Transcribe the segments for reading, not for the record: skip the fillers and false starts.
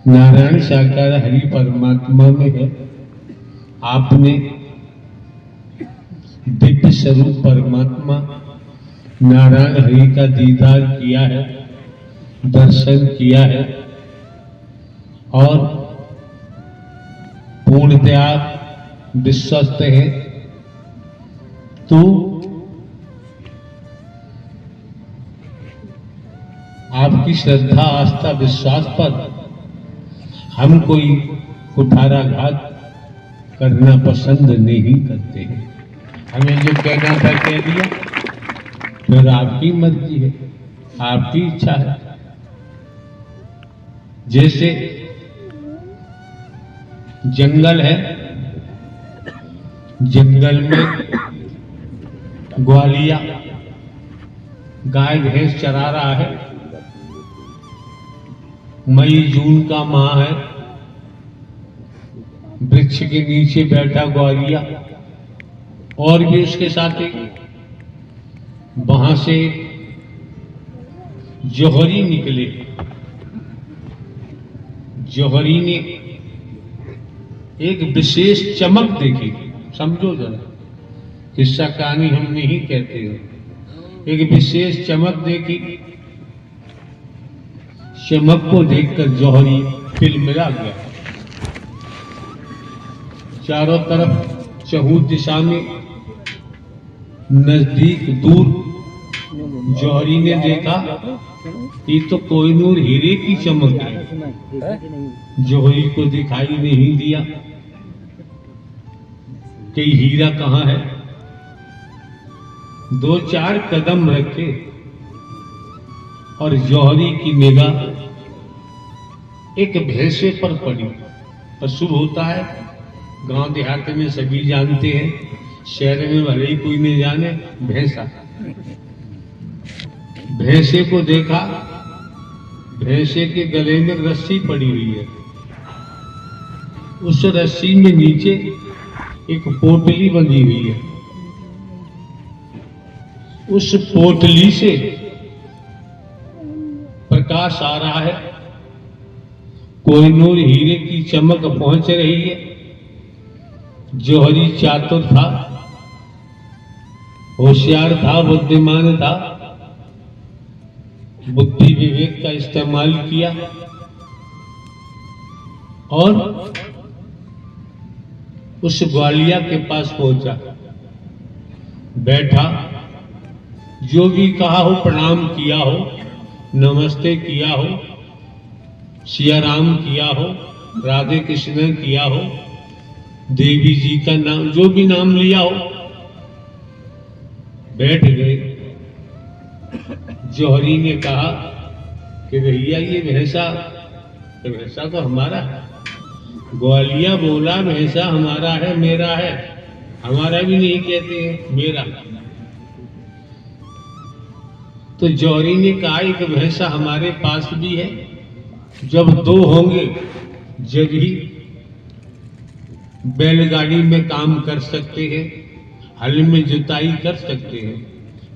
नारायण साकार हरि परमात्मा में है। आपने दिव्य स्वरूप परमात्मा नारायण हरि का दीदार किया है, दर्शन किया है और पूर्णतया विश्वस्त है। तो आपकी श्रद्धा आस्था विश्वास पर हम कोई कुठाराघात करना पसंद नहीं करते हैं। हमें जो कहना था कह दिया, फिर आपकी मर्जी है, आपकी इच्छा है। जैसे जंगल है, जंगल में ग्वालिया गाय भैंस चरा रहा है। मई जून का माह है, वृक्ष के नीचे बैठा ग्वालिया और भी उसके साथी। वहां से जौहरी निकले। जौहरी ने एक विशेष चमक देखी। समझो जरा, किस्सा कहानी हम नहीं कहते हैं। एक विशेष चमक देखी। चमक को देखकर जौहरी तिलमिला गया। चारों तरफ चहु दिशा में नजदीक दूर जौहरी ने देखा, ये तो कोहिनूर हीरे की चमक है। जौहरी को दिखाई नहीं दिया कि हीरा कहां है। दो चार कदम रखे और जौहरी की निगाह एक भैंसे पर पड़ी। पशु होता है, गांव देहात में सभी जानते हैं, शहर में भले ही कोई नहीं जाने। भैंसा, भैंसे को देखा, भैंसे के गले में रस्सी पड़ी हुई है। उस रस्सी में नीचे एक पोटली बंधी हुई है। उस पोटली से प्रकाश आ रहा है, कोहिनूर हीरे की चमक पहुंच रही है। जौहरी चातुर था, होशियार था, बुद्धिमान था। बुद्धि विवेक का इस्तेमाल किया और उस ग्वालिया के पास पहुंचा, बैठा। जो भी कहा हो, प्रणाम किया हो, नमस्ते किया हो, सिया राम किया हो, राधे कृष्ण किया हो, देवी जी का नाम, जो भी नाम लिया हो, बैठ गए। जौहरी ने कहा कि भैया ये भैंसा तो हमारा है। ग्वालिया बोला भैंसा हमारा है, मेरा है। हमारा भी नहीं कहते हैं, मेरा। तो जौहरी ने कहा एक भैंसा हमारे पास भी है। जब दो होंगे जब ही बैलगाड़ी में काम कर सकते हैं, हल में जुताई कर सकते हैं,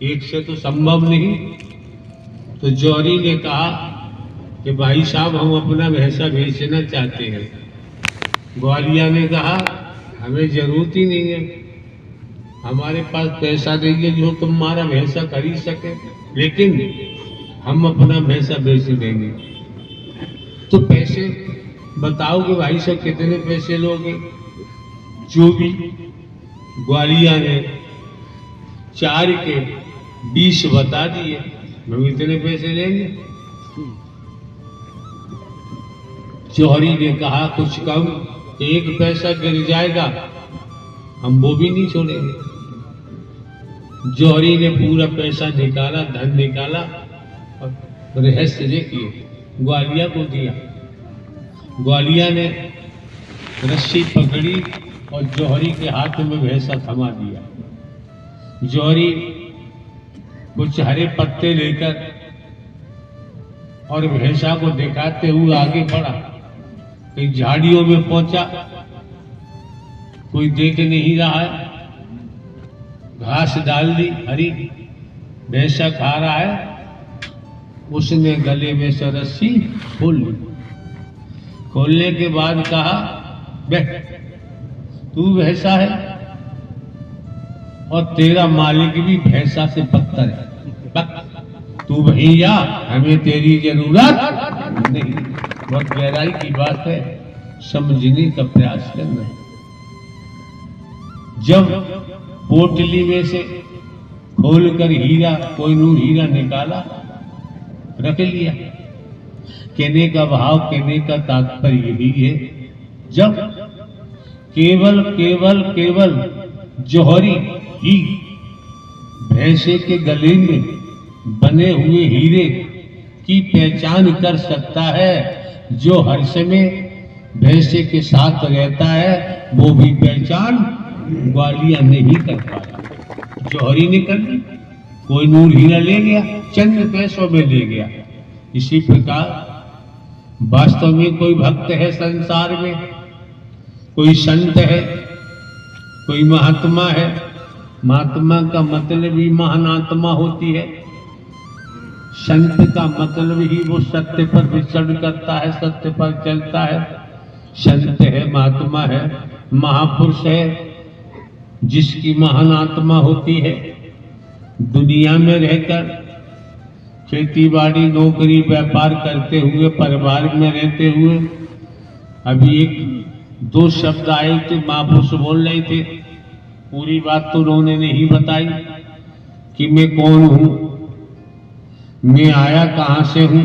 एक से तो संभव नहीं। तो जौहरी ने कहा कि भाई साहब हम अपना भैंसा बेचना चाहते हैं। ग्वालिया ने कहा हमें जरूरत ही नहीं है, हमारे पास पैसा देंगे जो तुम्हारा भैंसा खरीद सके, लेकिन हम अपना भैंसा बेच देंगे। तो पैसे बताओ कि भाई साहब कितने पैसे लोगे। जो भी ग्वालिया ने 4 के 20 बता दिए, हम इतने पैसे लेंगे। जौहरी ने कहा कुछ कम, 1 पैसा गिर जाएगा हम वो भी नहीं छोड़ेंगे। जौहरी ने पूरा पैसा निकाला, धन निकाला और रहस्य देखिए ग्वालिया को दिया। ग्वालिया ने रस्सी पकड़ी और जौहरी के हाथ में भैंसा थमा दिया। जौहरी कुछ हरे पत्ते लेकर और भैंसा को दिखाते हुए आगे बढ़ा। कहीं झाड़ियों में पहुंचा, कोई देख नहीं रहा है, घास डाल दी हरी, भैंसा खा रहा है। उसने गले में से रस्सी खोल ली। खोलने के बाद कहा, बैठ, तू भैंसा है और तेरा मालिक भी भैंसा से बदतर है, तू भैया, हमें तेरी जरूरत नहीं। बहुत गहराई की बात है, समझने का प्रयास करना है। जब पोटली में से खोलकर हीरा, कोहिनूर हीरा निकाला, रख लिया। कहने का भाव, कहने का तात्पर्य यही है, जब केवल केवल केवल जौहरी ही भैंसे के गले में बने हुए हीरे की पहचान कर सकता है, जो हर समय भैंसे के साथ रहता है, वो भी पहचान ग्वालिया नहीं कर पाया। जौहरी ने कर ली, कोहिनूर हीरा ले गया, चंद पैसों में ले गया। इसी प्रकार वास्तव में कोई भक्त है संसार में, कोई संत है, कोई महात्मा है। महात्मा का मतलब ही महानात्मा होती है। संत का मतलब ही वो सत्य पर विचरण करता है, सत्य पर चलता है। संत है, महात्मा है, महापुरुष है, जिसकी महान आत्मा होती है। दुनिया में रहकर खेती बाड़ी, नौकरी, व्यापार करते हुए, परिवार में रहते हुए, अभी एक दो शब्द आए थे, महापुरुष बोल रहे थे, पूरी बात तो उन्होंने नहीं बताई कि मैं कौन हूं, मैं आया कहां से हूं,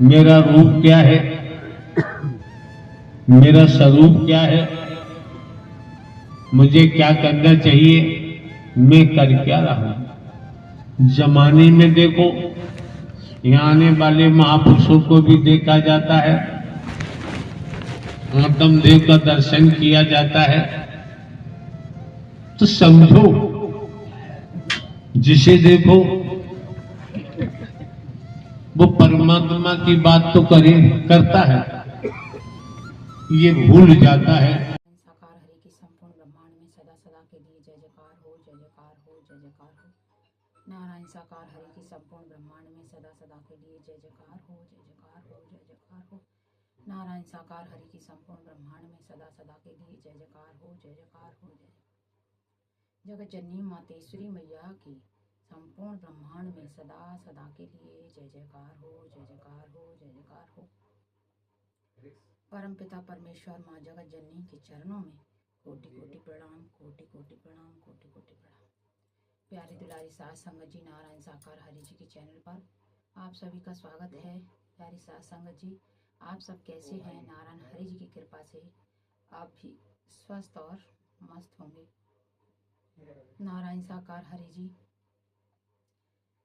मेरा रूप क्या है, मेरा स्वरूप क्या है, मुझे क्या करना चाहिए, मैं कर क्या रहा हूं। जमाने में देखो, यहाँ आने वाले महापुरुषों को भी देखा जाता है, आत्म देव का दर्शन किया जाता है, तो समझो जिसे देखो वो परमात्मा की बात तो करता है, ये भूल जाता है। साकार हरि की संपूर्ण ब्रह्मांड में सदा सदा के लिए जय जयकार हो, जय जयकार हो, जय जयकार हो। नारायण साकार हरि की संपूर्ण ब्रह्मांड में सदा सदा के लिए जय जयकार हो, जय जयकार हो, जय जयकार हो। नारायण साकार हरि की संपूर्ण ब्रह्मांड में सदा सदा के लिए जय जयकार हो, जय जयकार हो, जय। जगत जननी मातेश्वरी मैया की संपूर्ण ब्रह्मांड में सदा सदा के लिए जय जयकार हो, जय जयकार हो, जय जयकार हो। परमपिता परमेश्वर माँ जगत जननी के चरणों में कोटि कोटि प्रणाम, कोटि कोटि प्रणाम, कोटि कोटि प्रणाम। प्यारी दुलारी सास संगत जी, नारायण साकार हरि जी के चैनल पर आप सभी का स्वागत है। प्यारी सास संगत जी, आप सब कैसे हैं? नारायण हरि जी की कृपा से आप भी स्वस्थ और मस्त होंगे। नारायण साकार हरि जी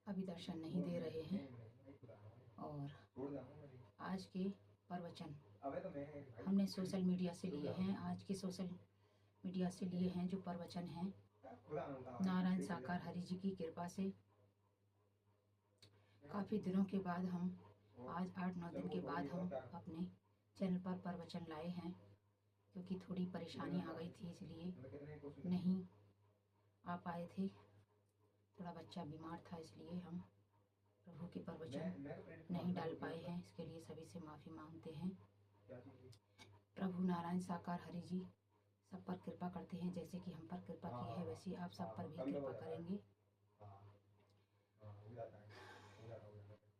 अभी दर्शन नहीं दे रहे हैं, और आज के प्रवचन हमने सोशल मीडिया से लिए हैं। आज के सोशल मीडिया से लिए हैं जो प्रवचन हैं, नारायण साकार हरि जी की कृपा से काफ़ी दिनों के बाद हम, आज 8-9 दिन के बाद हम अपने चैनल पर प्रवचन लाए हैं, क्योंकि थोड़ी परेशानी आ गई थी, इसलिए नहीं आ पाए थे। थोड़ा बच्चा बीमार था, इसलिए हम प्रभु के प्रवचन नहीं डाल पाए हैं। इसके लिए सभी से माफ़ी मांगते हैं। प्रभु नारायण साकार हरि जी सब पर कृपा करते हैं, जैसे कि हम पर कृपा की है वैसे आप सब पर भी कृपा करेंगे।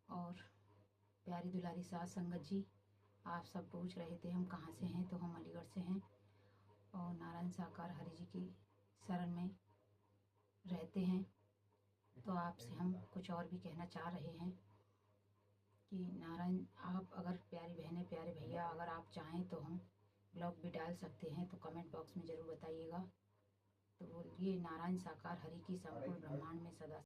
और प्यारी दुलारी सास संगत जी, आप सब पूछ रहे थे हम कहाँ से हैं, तो हम अलीगढ़ से हैं और नारायण साकार हरि जी की शरण में रहते हैं। तो आपसे हम कुछ और भी कहना चाह रहे हैं कि नारायण, आप अगर प्यारी बहनें, प्यारे भैया, अगर आप चाहें तो हम ब्लॉग भी डाल सकते हैं, तो कमेंट बॉक्स में ज़रूर बताइएगा। तो बोलिए, नारायण साकार हरि की संपूर्ण ब्रह्मांड में सदा